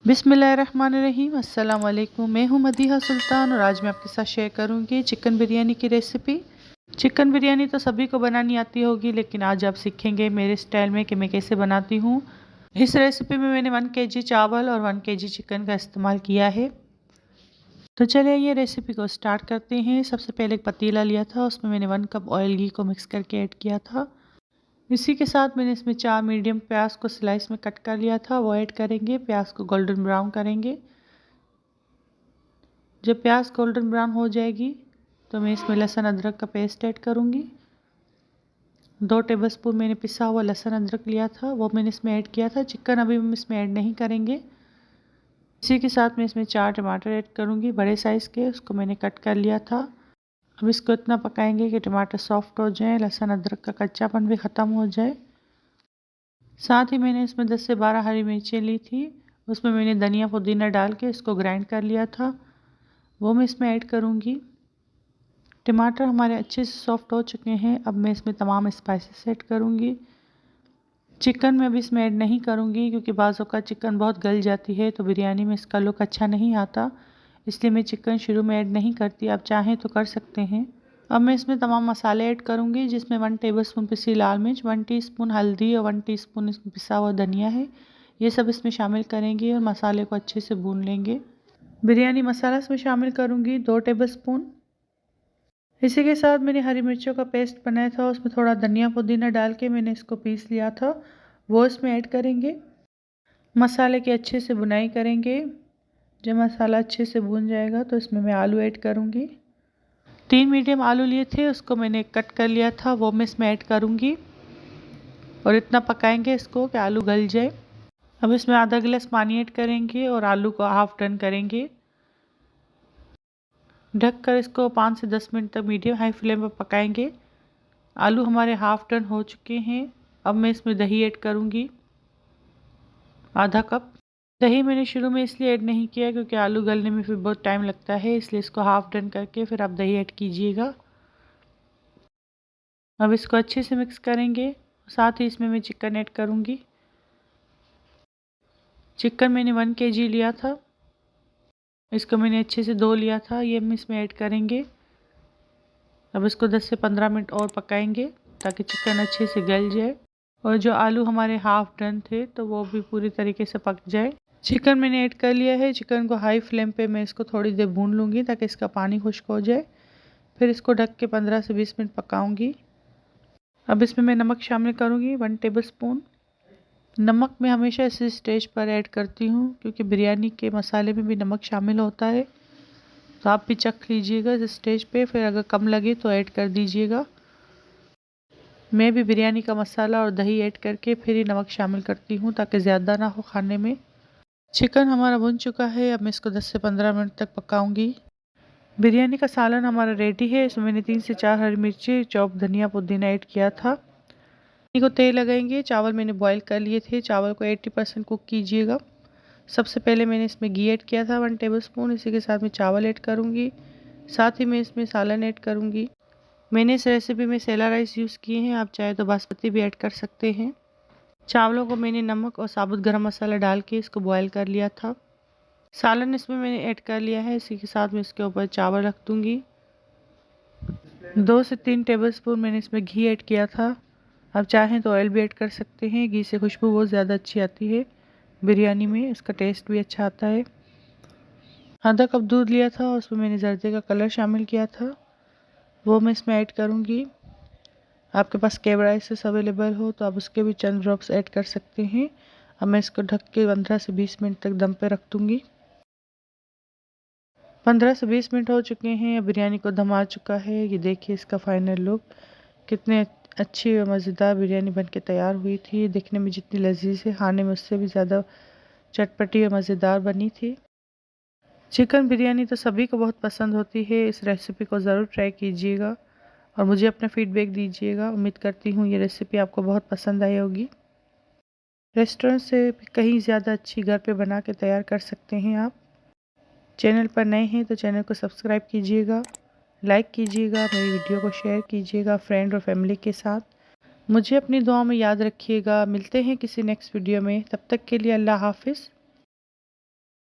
बिस्मिल्लाहिर्रहमानिर्रहीम। अस्सलाम वालेकुम। मैं हूं मदीहा सुल्तान और आज मैं आपके साथ शेयर करूंगी चिकन बिरयानी की रेसिपी। चिकन बिरयानी तो सभी को बनानी आती होगी, लेकिन आज आप सीखेंगे मेरे स्टाइल में कि मैं कैसे बनाती हूं। इस रेसिपी में मैंने 1 kg चावल और 1 kg चिकन का इस्तेमाल किया है। तो चलिए ये रेसिपी को स्टार्ट करते हैं। सबसे पहले एक पतीला लिया था, उसमें मैंने 1 कप ऑयल घी को मिक्स करके ऐड किया था। इसी के साथ मैंने इसमें 4 मीडियम प्याज को स्लाइस में कट कर लिया था, वो ऐड करेंगे। प्याज को गोल्डन ब्राउन करेंगे। जब प्याज गोल्डन ब्राउन हो जाएगी तो मैं इसमें लहसुन अदरक का पेस्ट ऐड करूँगी। 2 टेबलस्पून मैंने पिसा हुआ लहसुन अदरक लिया था, वो मैंने इसमें ऐड किया था। चिकन अभी हम इसमें ऐड नहीं करेंगे। इसी के साथ मैं इसमें 4 टमाटर ऐड करूँगी, बड़े साइज़ के, उसको मैंने कट कर लिया था। अब इसको इतना पकाएंगे कि टमाटर सॉफ्ट हो जाए, लहसुन अदरक का कच्चापन भी ख़त्म हो जाए। साथ ही मैंने इसमें 10 से 12 हरी मिर्चें ली थी, उसमें मैंने धनिया पुदीना डाल के इसको ग्राइंड कर लिया था, वो मैं इसमें ऐड करूँगी। टमाटर हमारे अच्छे से सॉफ्ट हो चुके हैं। अब मैं इसमें तमाम स्पाइसेस ऐड करूँगी। चिकन मैं अभी इसमें ऐड नहीं करूँगी क्योंकि बाज़ों का चिकन बहुत गल जाती है तो बिरयानी में इसका लुक अच्छा नहीं आता, इसलिए मैं चिकन शुरू में ऐड नहीं करती। आप चाहें तो कर सकते हैं। अब मैं इसमें तमाम मसाले ऐड करूँगी, जिसमें 1 टेबलस्पून पिसी लाल मिर्च, 1 टीस्पून हल्दी और 1 टीस्पून इसमें पिसा हुआ धनिया है। ये सब इसमें शामिल करेंगे और मसाले को अच्छे से भून लेंगे। बिरयानी मसाला इसमें शामिल करूँगी 2 टेबलस्पून। इसी के साथ मैंने हरी मिर्चों का पेस्ट बनाया था, उसमें थोड़ा धनिया पुदीना डाल के मैंने इसको पीस लिया था, वो इसमें ऐड करेंगे। मसाले की अच्छे से भुनाई करेंगे। जब मसाला अच्छे से भून जाएगा तो इसमें मैं आलू ऐड करूँगी। 3 मीडियम आलू लिए थे, उसको मैंने कट कर लिया था, वो मैं इसमें ऐड करूँगी और इतना पकाएंगे इसको कि आलू गल जाए। अब इसमें आधा गिलास पानी ऐड करेंगे और आलू को हाफ टर्न करेंगे। ढककर इसको 5 से 10 मिनट तक मीडियम हाई फ्लेम पर पकाएंगे। आलू हमारे हाफ टर्न हो चुके हैं। अब मैं इसमें दही ऐड करूँगी, आधा कप। दही मैंने शुरू में इसलिए ऐड नहीं किया क्योंकि आलू गलने में फिर बहुत टाइम लगता है, इसलिए इसको हाफ टर्न करके फिर आप दही ऐड कीजिएगा। अब इसको अच्छे से मिक्स करेंगे। साथ ही इसमें मैं चिकन ऐड करूँगी। चिकन मैंने 1 kg लिया था, इसको मैंने अच्छे से धो लिया था, ये हम इसमें ऐड करेंगे। अब इसको 10 से 15 मिनट और पकाएंगे ताकि चिकन अच्छे से गल जाए और जो आलू हमारे हाफ डन थे तो वो भी पूरी तरीके से पक जाए। चिकन मैंने ऐड कर लिया है। चिकन को हाई फ्लेम पे मैं इसको थोड़ी देर भून लूँगी ताकि इसका पानी खुश्क हो जाए। फिर इसको ढक के 15 से 20 मिनट पकाऊंगी। अब इसमें मैं नमक शामिल करूँगी, 1 टेबलस्पून। नमक मैं हमेशा इसी स्टेज पर ऐड करती हूँ क्योंकि बिरयानी के मसाले में भी नमक शामिल होता है, तो आप भी चख लीजिएगा इस स्टेज पे, फिर अगर कम लगे तो ऐड कर दीजिएगा। मैं भी बिरयानी का मसाला और दही ऐड करके फिर ही नमक शामिल करती हूँ ताकि ज़्यादा ना हो खाने में। चिकन हमारा भुन चुका है, अब मैं इसको 10 से 15 मिनट तक पकाऊंगी। बिरयानी का सालन हमारा रेडी है। इसमें मैंने 3 से 4 हरी मिर्ची, चॉप धनिया पुदीना ऐड किया था। को तेल लगाएंगे। चावल मैंने बॉईल कर लिए थे, चावल को 80% कुक कीजिएगा। सबसे पहले मैंने इसमें घी ऐड किया था 1 टेबलस्पून। इसी के साथ मैं चावल ऐड करूँगी, साथ ही मैं इसमें सालन ऐड करूँगी। मैंने इस रेसिपी में सेला राइस यूज़ किए हैं, आप चाहे तो बासमती भी ऐड कर सकते हैं। चावलों को मैंने नमक और साबुत गरम मसाला डाल के इसको बॉयल कर लिया था। सालन इसमें मैंने ऐड कर लिया है। इसी के साथ मैं इसके ऊपर चावल रख दूँगी। 2 से 3 टेबलस्पून मैंने इसमें घी ऐड किया था, आप चाहें तो ऑयल भी ऐड कर सकते हैं। घी से खुशबू बहुत ज़्यादा अच्छी आती है बिरयानी में, इसका टेस्ट भी अच्छा आता है। आधा कप दूध लिया था, उसमें मैंने जर्दे का कलर शामिल किया था, वो मैं इसमें ऐड करूँगी। आपके पास केवड़ा राइस अवेलेबल हो तो आप उसके भी चंद ड्रॉप्स ऐड कर सकते हैं। अब मैं इसको ढक के 15 से 20 मिनट तक दम पे रख दूँगी। 15 से 20 मिनट हो चुके हैं, बिरयानी को दम आ चुका है। ये देखिए इसका फाइनल लुक, कितने अच्छी और मज़ेदार बिरयानी बनके तैयार हुई थी। देखने में जितनी लजीज है, खाने में उससे भी ज़्यादा चटपटी और मज़ेदार बनी थी। चिकन बिरयानी तो सभी को बहुत पसंद होती है। इस रेसिपी को ज़रूर ट्राई कीजिएगा और मुझे अपना फीडबैक दीजिएगा। उम्मीद करती हूँ ये रेसिपी आपको बहुत पसंद आई होगी। रेस्टोरेंट से कहीं ज़्यादा अच्छी घर पे बना के तैयार कर सकते हैं आप। चैनल पर नए हैं तो चैनल को सब्सक्राइब कीजिएगा, लाइक कीजिएगा, मेरी वीडियो को शेयर कीजिएगा फ्रेंड और फैमिली के साथ। मुझे अपनी दुआ में याद रखिएगा। मिलते हैं किसी नेक्स्ट वीडियो में, तब तक के लिए अल्लाह हाफिज़।